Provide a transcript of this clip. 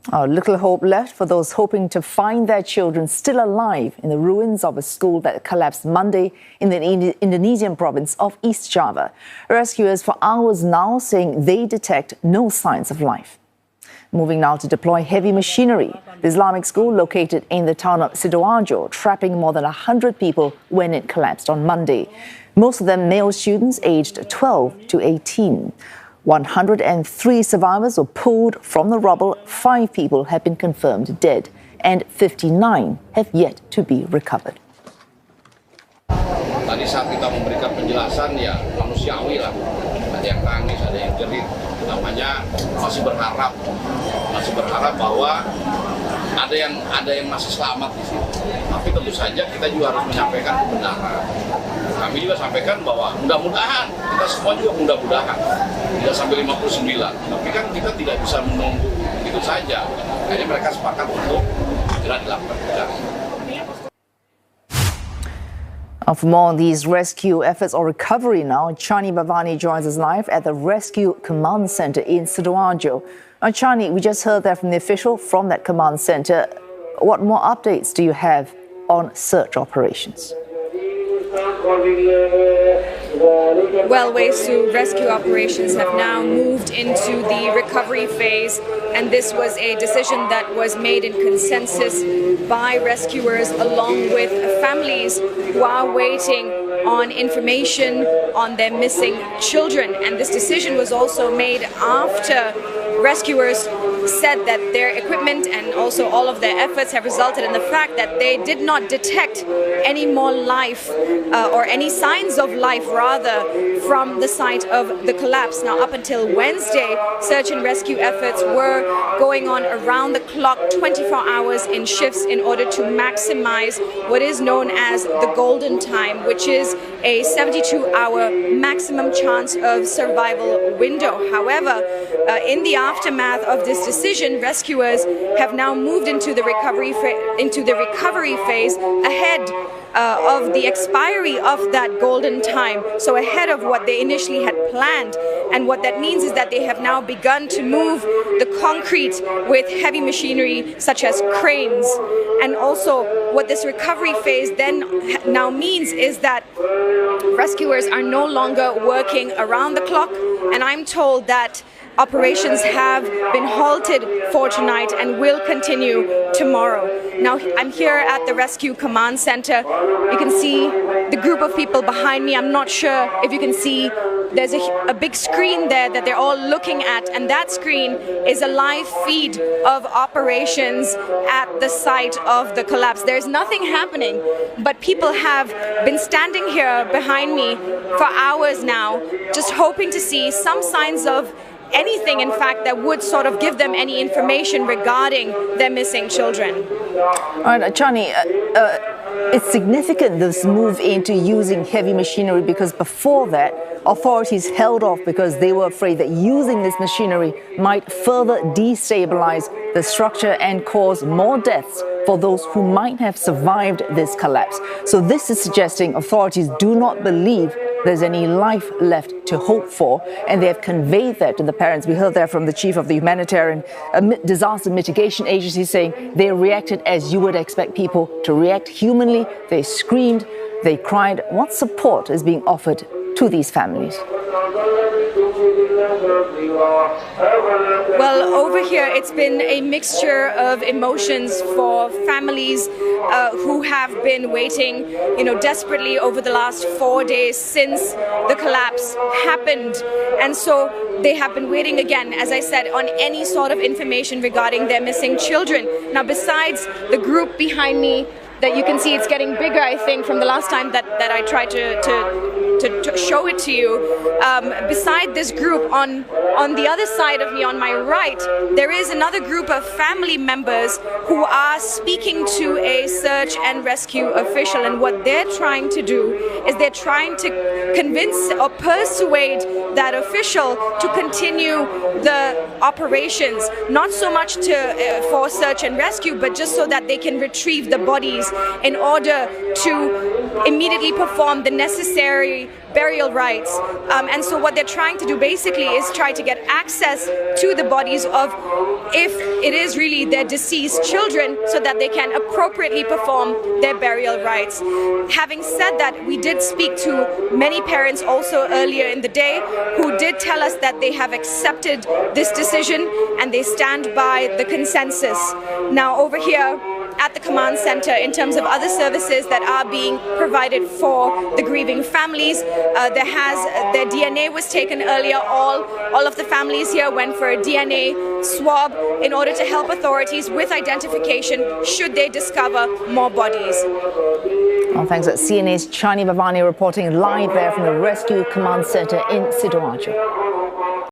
Little hope left for those hoping to find their children still alive in the ruins of a school that collapsed Monday in the Indonesian province of East Java. Rescuers for hours now saying they detect no signs of life. Moving now to deploy heavy machinery. The Islamic school located in the town of Sidoarjo, trapping more than 100 people when it collapsed on Monday. Most of them male students aged 12 to 18. 103 survivors were pulled from the rubble. 5 people have been confirmed dead and 59 have yet to be recovered. Tadi saat kita memberikan penjelasan ya manusiawi lah, ada yang nangis, ada yang jerit, namanya masih berharap bahwa ada yang masih selamat di sini. Tapi tentu saja kita juga harus menyampaikan kebenaran. Kami juga sampaikan bahwa mudah-mudahan, kita semua juga mudah-mudahan tidak sampai 59. Tapi kan kita tidak bisa menunggu itu saja. Akhirnya mereka sepakat untuk segera dilakukan pencarian. For more on these rescue efforts or recovery now, Chandni Vatvani joins us live at the Rescue Command Center in Sidoarjo. Chandni, we just heard that from the official from that command center. What more updates do you have on search operations? Well, Wesu, rescue operations have now moved into the recovery phase, and this was a decision that was made in consensus by rescuers along with families who are waiting on information on their missing children. And this decision was also made after rescuers said that their equipment and also all of their efforts have resulted in the fact that they did not detect any more life or any signs of life rather from the site of the collapse. Now, up until Wednesday, search and rescue efforts were going on around the clock, 24 hours in shifts, in order to maximize what is known as the golden time, which is a 72-hour maximum chance of survival window. However, in the aftermath of this decision, rescuers have now moved into the recovery phase ahead of the expiry of that golden time, so ahead of what they initially had planned. And what that means is that they have now begun to move the concrete with heavy machinery such as cranes. And also what this recovery phase then now means is that rescuers are no longer working around the clock, and I'm told that operations have been halted for tonight and will continue tomorrow. Now, I'm here at the Rescue Command Center. You can see the group of people behind me. I'm not sure if you can see. There's a big screen there that they're all looking at, and that screen is a live feed of operations at the site of the collapse. There's nothing happening, but people have been standing here behind me for hours now, just hoping to see some signs of anything, in fact, that would sort of give them any information regarding their missing children. All right, Chandni, it's significant, this move into using heavy machinery, because before that, authorities held off because they were afraid that using this machinery might further destabilize the structure and cause more deaths for those who might have survived this collapse. So this is suggesting authorities do not believe there's any life left to hope for, and they have conveyed that to the parents. We heard that from the chief of the Humanitarian Disaster Mitigation Agency, saying they reacted as you would expect people to react, humanly. They screamed, they cried. What support is being offered to these families? Well, over here it's been a mixture of emotions for families who have been waiting, desperately over the last 4 days since the collapse happened. And so they have been waiting again, as I said, on any sort of information regarding their missing children. Now, besides the group behind me, that you can see, it's getting bigger, I think, from the last time that I tried to show it to you. Beside this group, on the other side of me, on my right, there is another group of family members who are speaking to a search and rescue official, and what they're trying to do is they're trying to convince or persuade that official to continue the operations, not so much for search and rescue, but just so that they can retrieve the bodies in order to immediately perform the necessary burial rites. And so what they're trying to do basically is try to get access to the bodies of, if it is really their deceased children, so that they can appropriately perform their burial rites. Having said that, we did speak to many parents also earlier in the day who did tell us that they have accepted this decision and they stand by the consensus. Now over here at the command center, in terms of other services that are being provided for the grieving families, their DNA was taken earlier. All of the families here went for a DNA swab in order to help authorities with identification should they discover more bodies. Well, thanks. That's CNA's Chandni Vatvani reporting live there from the Rescue Command Center in Sidoarjo.